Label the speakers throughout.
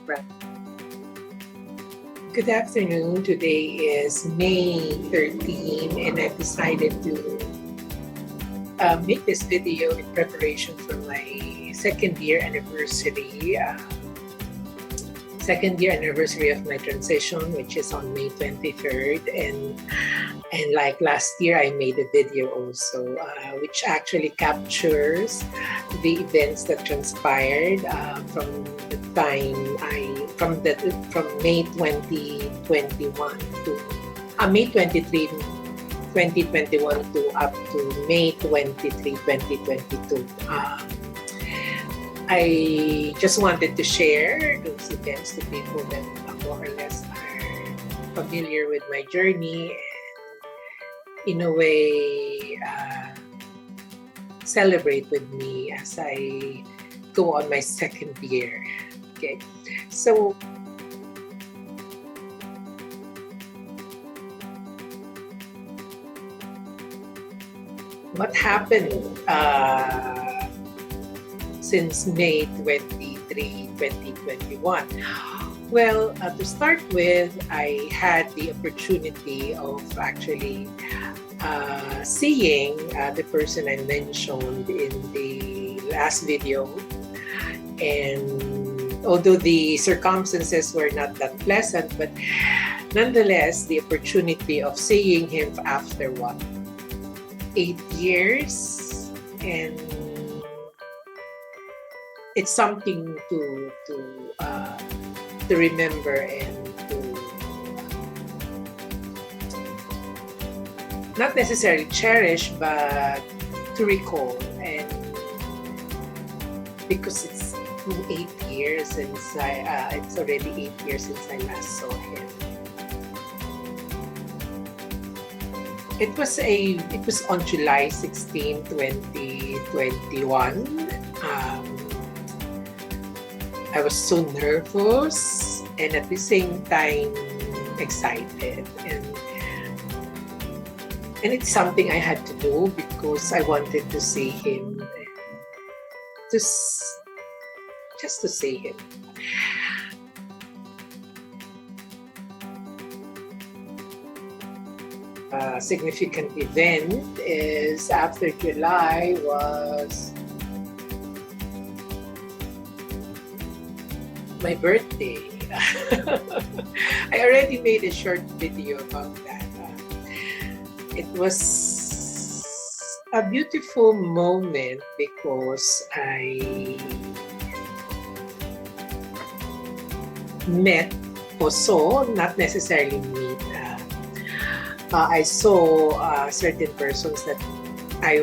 Speaker 1: Good afternoon. Today is May 13 and I've decided to make this video in preparation for my second year anniversary of my transition, which is on May 23rd. And like last year, I made a video also, which actually captures the events that transpired from the time from May 2021 to May 23, 2021 to up to May 23, 2022. I just wanted to share those events to people that more or less are familiar with my journey and in a way celebrate with me as I go on my second year. Okay, so what happened since May 23, 2021? Well, to start with, I had the opportunity of actually seeing the person I mentioned in the last video. And although the circumstances were not that pleasant, but nonetheless, the opportunity of seeing him after 8 years, and it's something to remember and to not necessarily cherish, but to recall. And because it's 8 years since it's already 8 years since I last saw him. It was on July 16, 2021. I was so nervous and at the same time excited, and it's something I had to do because I wanted to see him, just to see him. A significant event is after July was my birthday. I already made a short video about that. It was a beautiful moment because I met or saw, not necessarily meet, I saw certain persons that I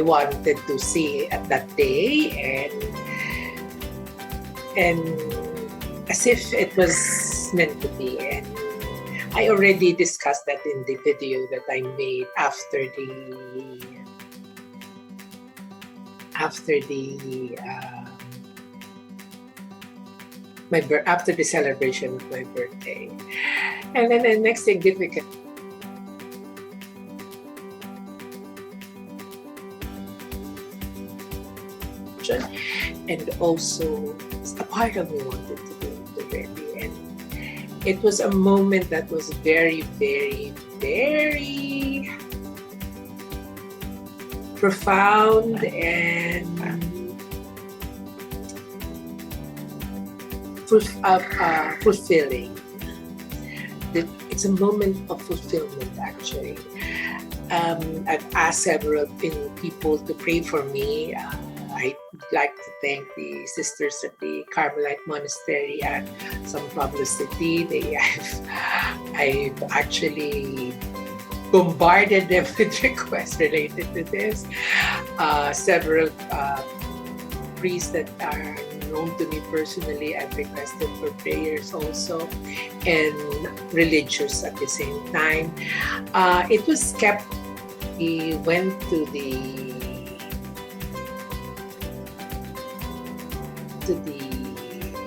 Speaker 1: wanted to see at that day, and as if it was meant to be. And I already discussed that in the video that I made after the celebration of my birthday. And then the next significant and also a part of me wanted to do it already. And it was a moment that was very, very, very profound and fulfilling. It's a moment of fulfillment, actually. I've asked several people to pray for me. I'd like to thank the sisters at the Carmelite Monastery at San Pablo City. I've actually bombarded them with requests related to this. Several priests that are known to me personally, I've requested for prayers also, and religious at the same time. It was kept. We went to the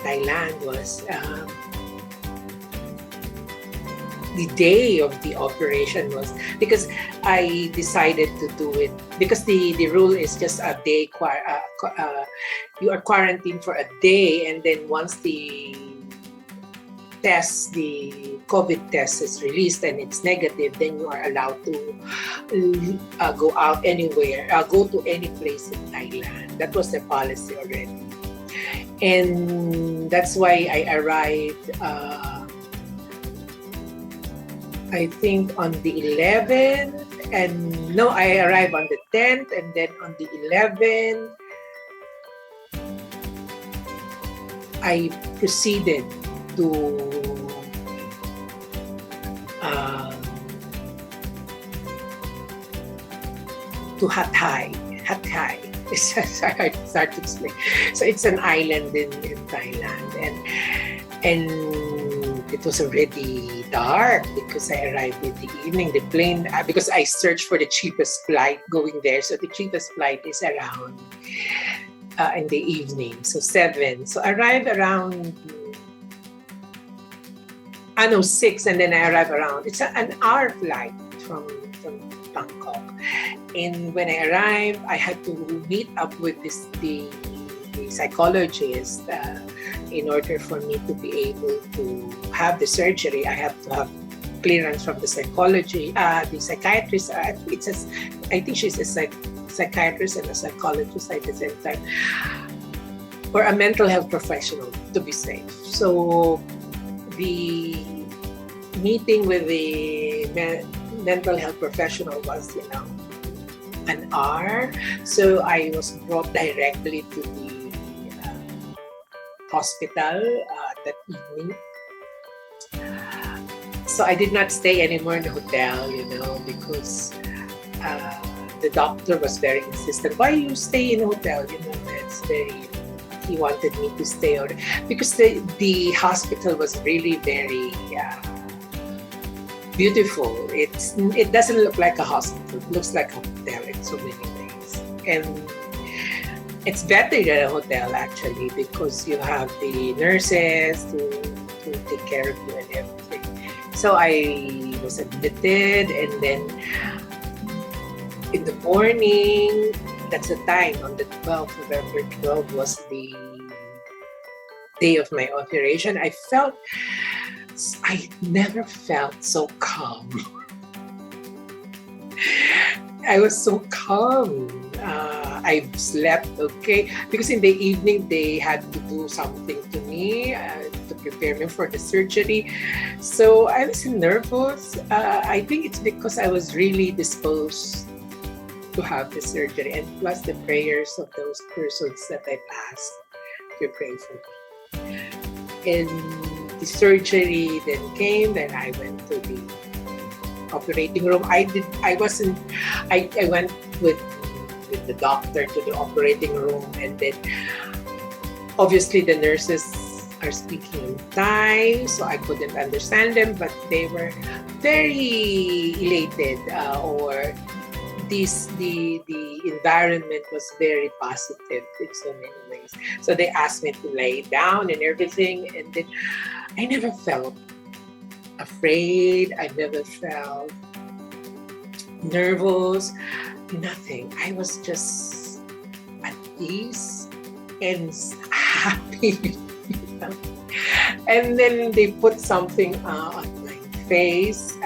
Speaker 1: Thailand was the day of the operation was because I decided to do it because the rule is just a day. You are quarantined for a day, and then once the COVID test is released and it's negative, then you are allowed to go out anywhere, go to any place in Thailand. That was the policy already. And that's why I arrived, I think on the 11th, and no, I arrived on the 10th, and then on the 11th, I proceeded to Hatai. It's hard to explain. So it's an island in Thailand, and it was already dark because I arrived in the evening. The plane, because I searched for the cheapest flight going there. So the cheapest flight is around in the evening, so 7. So I arrived around 6, and then I arrived around. It's an hour flight from Bangkok. And when I arrived, I had to meet up with the psychologist in order for me to be able to have the surgery. I have to have clearance from the psychiatrist. I think she's a psychiatrist and a psychologist at the same time, or a mental health professional to be safe. So the meeting with the mental health professional was, an hour. So I was brought directly to the hospital that evening. So I did not stay anymore in the hotel, because the doctor was very insistent. Why you stay in a hotel? That's very. He wanted me to stay on because the hospital was really very beautiful. It doesn't look like a hospital. It looks like a hotel in so many ways, and it's better than a hotel actually because you have the nurses to take care of you and everything. So I was admitted, and then in the morning, that's the time, on the 12th, November 12 was the day of my operation. I never felt so calm. I was so calm. I slept okay because in the evening they had to do something to me to prepare me for the surgery. So I was nervous. I think it's because I was really disposed to have the surgery, and plus the prayers of those persons that I've asked to pray for me. And the surgery then came. Then I went to the operating room. I went with the doctor to the operating room, and then obviously the nurses are speaking in Thai, so I couldn't understand them, but they were very elated, or the environment was very positive in so many ways. So they asked me to lay down and everything, and then I never felt afraid. I never felt nervous. Nothing. I was just at ease and happy. And then they put something on my face.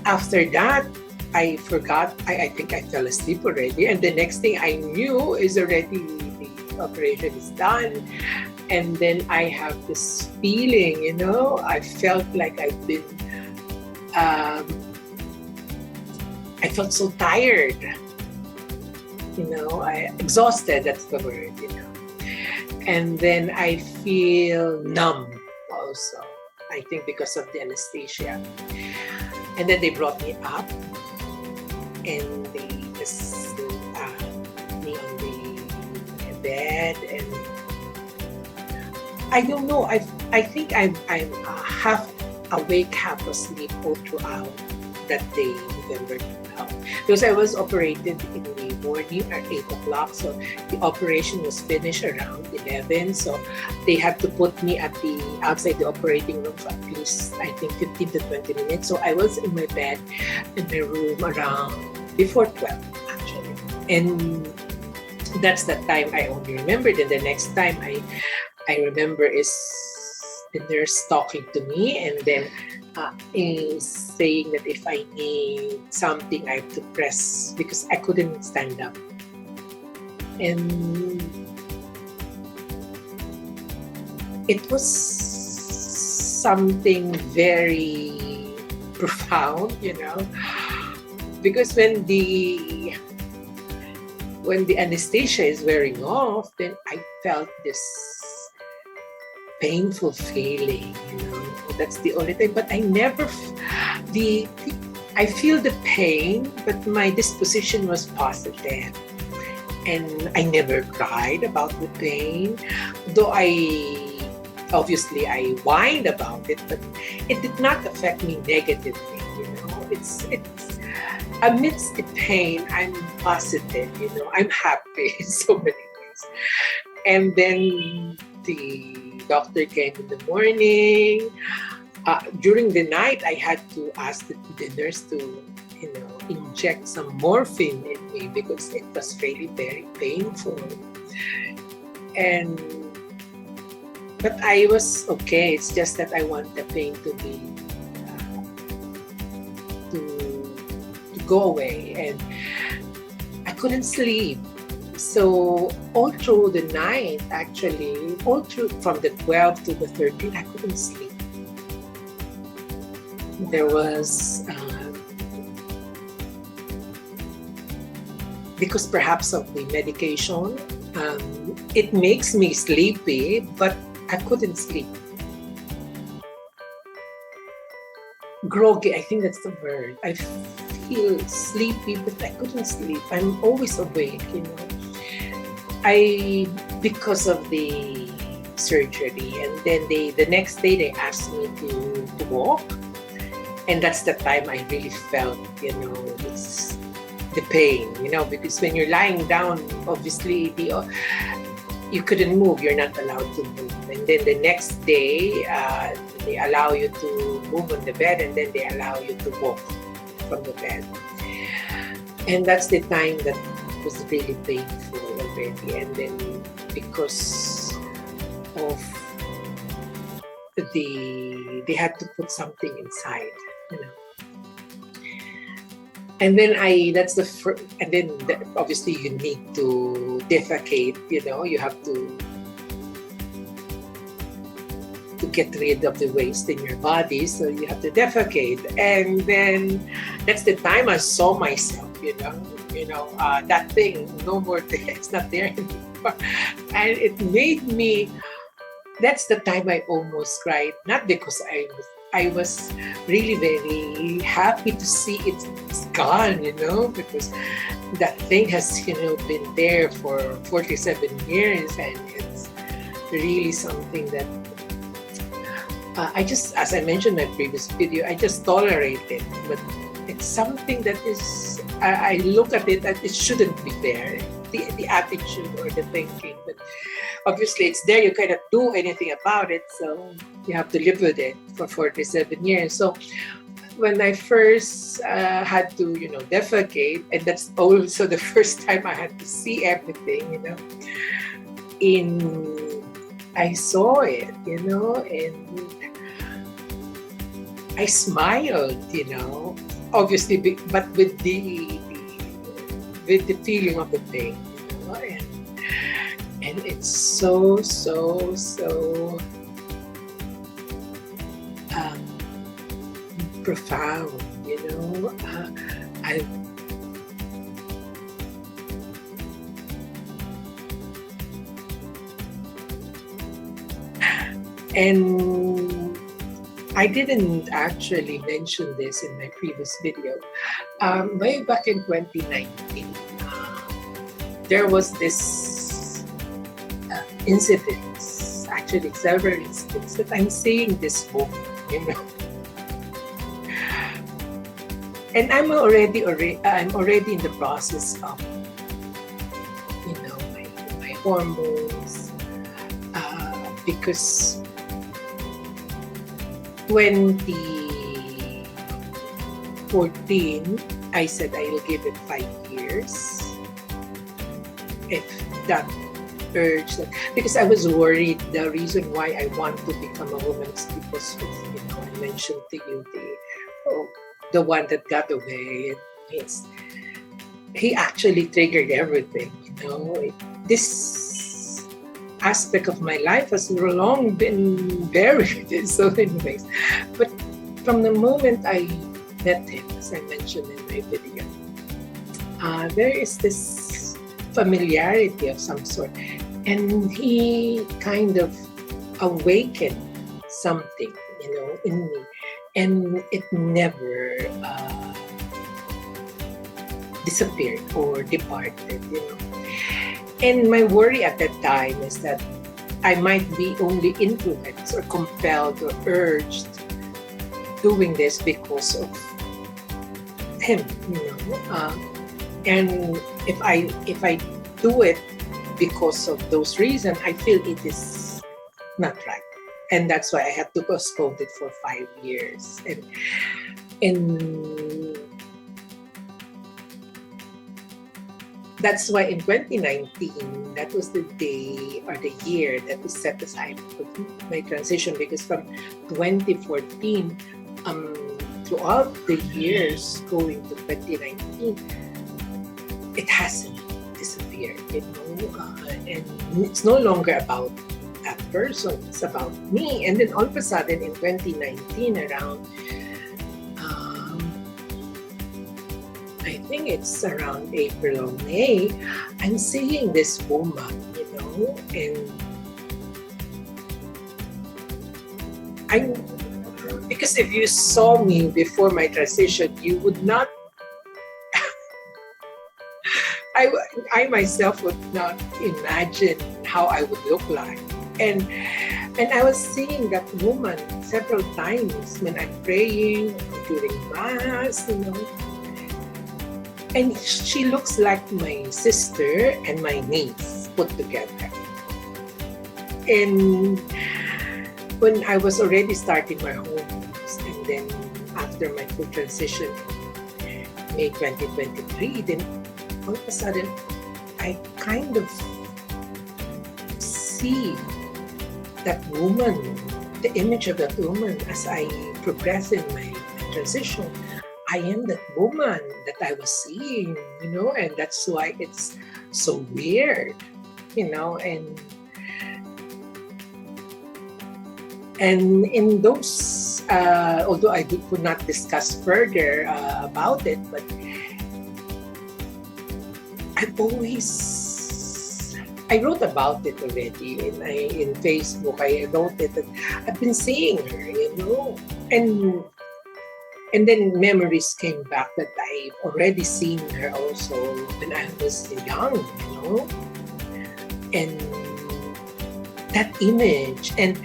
Speaker 1: After that, I forgot. I think I fell asleep already. And the next thing I knew is already the operation is done. And then I have this feeling, I felt like I've been, I felt so tired, exhausted, that's the word, And then I feel numb also, I think because of the anesthesia. And then they brought me up, and they just me on the bed, and I don't know. I think I'm half awake, half asleep all throughout that day, November 12. Because I was operated in the morning at 8 o'clock. So the operation was finished around 11. So they had to put me at the outside the operating room for at least, I think, 15 to 20 minutes. So I was in my bed in my room around before 12, actually. And that's the time I only remembered. And the next time I remember is the nurse talking to me, and then is saying that if I need something, I have to press because I couldn't stand up. And it was something very profound, because when the anesthesia is wearing off, then I felt this painful feeling, That's the only thing. But I never, I feel the pain, but my disposition was positive. And I never cried about the pain, though obviously I whined about it, but it did not affect me negatively, It's amidst the pain, I'm positive, I'm happy in so many ways. And then the doctor came in the morning. During the night, I had to ask the nurse to, inject some morphine in me because it was really very painful. But I was okay. It's just that I want the pain to be to go away, and I couldn't sleep. So all through the night, actually, all through from the 12th to the 13th, I couldn't sleep. There was, because perhaps of the medication, it makes me sleepy, but I couldn't sleep. Groggy, I think that's the word. I feel sleepy, but I couldn't sleep. I'm always awake, because of the surgery, and then the next day they asked me to walk, and that's the time I really felt, it's the pain, because when you're lying down, obviously you couldn't move, you're not allowed to move, and then the next day they allow you to move on the bed, and then they allow you to walk from the bed, and that's the time that was really painful already. And then because of they had to put something inside, and then that's the first, and then obviously you need to defecate, you have to get rid of the waste in your body, so you have to defecate. And then that's the time I saw myself, that thing, no more there, it's not there anymore. And it made me, that's the time I almost cried, not because I was really very happy to see it's gone, because that thing has, been there for 47 years, and it's really something that I just, as I mentioned in my previous video, I just tolerate it. But it's something that is, I look at it that it shouldn't be there, the attitude or the thinking. But obviously it's there, you cannot do anything about it, so you have to live with it for 47 years. So when I first had to, defecate, and that's also the first time I had to see everything, I saw it, and I smiled, obviously, but with the feeling of the pain, and it's so profound, and I didn't actually mention this in my previous video. Way back in 2019, there was this incident, actually several incidents, that I'm seeing this book, And I'm already in the process of, my hormones, because 2014, I said I will give it 5 years. If that urge, because I was worried, the reason why I want to become a woman is because of, I mentioned to you the one that got away. He actually triggered everything. This aspect of my life has long been buried. So anyways, but from the moment I met him, as I mentioned in my video, there is this familiarity of some sort, and he kind of awakened something, in me, and it never disappeared or departed, And my worry at that time is that I might be only influenced or compelled or urged doing this because of him, and if I do it because of those reasons, I feel it is not right, and that's why I had to postpone it for 5 years. And that's why in 2019, that was the day or the year that was set aside for my transition, because from 2014 throughout the years going to 2019, it hasn't disappeared, and it's no longer about that person, it's about me. And then all of a sudden in 2019, around I think it's around April or May, I'm seeing this woman, and because if you saw me before my transition, you would not, I myself would not imagine how I would look like. And I was seeing that woman several times when I'm praying, during Mass, And she looks like my sister and my niece put together. And when I was already starting my hormones, and then after my full transition, May 2023, then all of a sudden, I kind of see that woman, the image of that woman as I progress in my transition. I am that woman that I was seeing, and that's why it's so weird, and in those, although I could not discuss further about it, but I wrote about it already in Facebook. I wrote it, and I've been seeing her, and then memories came back that I've already seen her also when I was young, and that image, and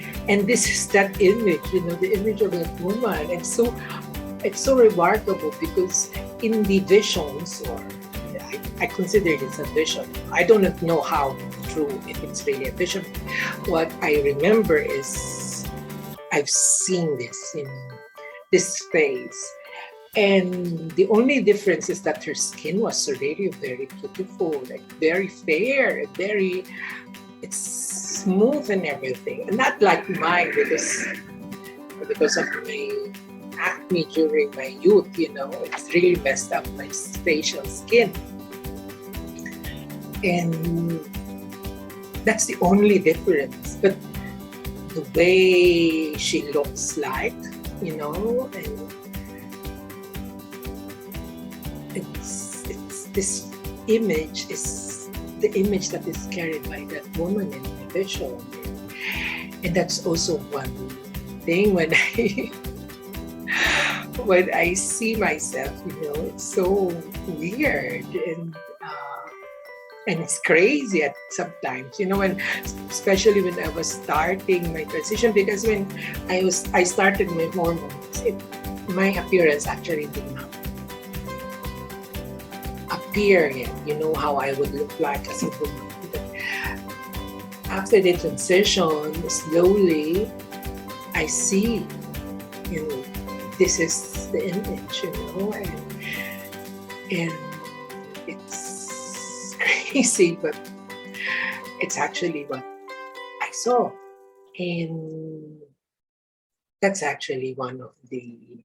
Speaker 1: this is that image, the image of that woman. And so it's so remarkable, because in the visions, or I consider it a vision. I don't know how true, if it's really a vision. What I remember is I've seen this, this face. And the only difference is that her skin was really very beautiful, like very fair, it's smooth and everything. And not like mine, because of my acne during my youth, it's really messed up my facial skin. And that's the only difference. But the way she looks like, and it's this image is the image that is carried by that woman in the visual. And that's also one thing when I see myself, it's so weird, and it's crazy at sometimes, especially when I was starting my transition, because when I started my hormones, my appearance actually did not period. You know how I would look like as a woman. But after the transition, slowly I see, you know, this is the image, you know, and it's crazy, but it's actually what I saw. And that's actually one of the